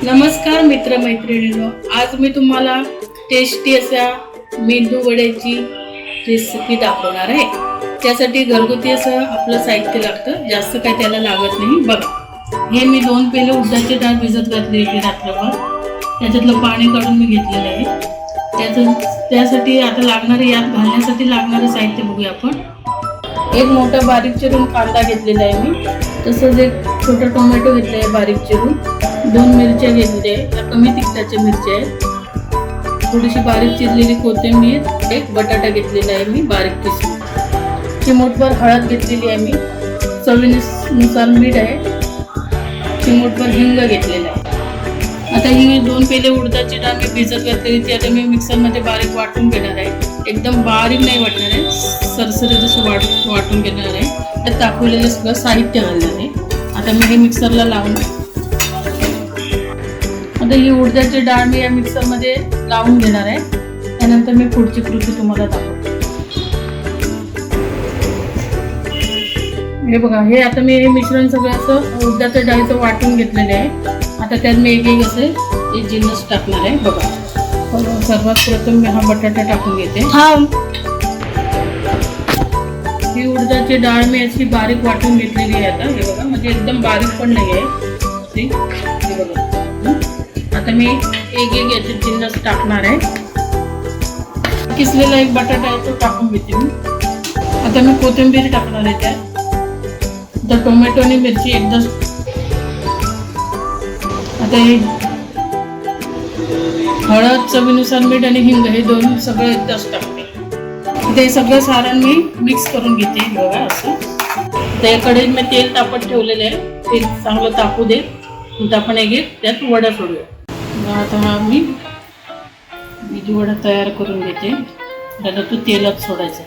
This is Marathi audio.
नमस्कार मित्रमैत्रिणींनो, आज मी तुम्हाला टेस्टी अशा मेंदू वड्याची रेसिपी दाखवणार आहे। त्यासाठी घरगुती असं आपलं साहित्य लागतं, जास्त काय त्याला लागत नाही। बघा, हे मी 2 पेले उडदाची डाळ भिजत घातली होती रात्रभर, त्याच्यातलं पाणी काढून मी घेतलेलं आहे। त्यासाठी आता लागणारे यात घालण्यासाठी लागणारे साहित्य बघूया आपण। एक मोठा बारीक चिरून कांदा घेतलेला आहे मी, तसंच एक छोटा टोमॅटो घेतला आहे बारीक चिरून, 2 मिरच्या घेतल्या आहेत, त्या कमी तिखटाच्या मिरच्या आहेत, थोडीशी बारीक चिरलेली कोथिंबीर, एक बटाटा घेतलेला आहे मी बारीक किसून, चिमूटभर हळद घेतलेली आहे मी, चवीनुसार मीठ आहे, चिमूटभर हिंग घेतलेला आहे। आता ही 2 पेले उडदाची डाळ मी भिजत घातलेली ती आता मी मिक्सरमध्ये बारीक वाटून घेणार आहे। एकदम बारीक नाही वाटणार आहे, सरसरीत असं वाटून घेणार आहे। त्यात दाखवलेलं सगळं साहित्य घालणार आहे। आता मी हे मिक्सरला लावून, आता ही उडदाची डाळ मी या मिक्सरमध्ये लावून घेणार आहे। त्यानंतर मी पुढची कृती तुम्हाला दाखवते। हे बघा, हे आता मी हे मिश्रण सगळं असं उडदाच्या डाळीचं वाटून घेतलेलं आहे। आता त्यात मी एक असे एक जिन्नस टाकणार आहे। बघा, सर्वात प्रथम मी हा बटाटा टाकून घेते। ही उडदाची डाळ मी अशी बारीक वाटून घेतलेली आहे। आता हे बघा, म्हणजे एकदम बारीक पण नाही आहे, हे बघा। आता मी एक याचे जिन्नस टाकणार आहे। किसलेला एक बटाटा आहे तो टाकून घेते मी। आता मी कोथिंबीर टाकणार आहे त्यात, आता टोमॅटो आणि मिरची एकदा, आता हे हळद, चवीनुसार मीठ आणि हिंग हे 2 सगळं एकदाच टाकते। आता हे सगळं सारण मी मिक्स करून घेते। बघा असं, त्या कढईत मी तेल तापत ठेवलेलं आहे, तेल चांगलं तापू दे, नंतर आपण एक त्यात वडा सोडूया। आता हा मी वडा तयार करून घेते, त्याला तो तेलात सोडायचा।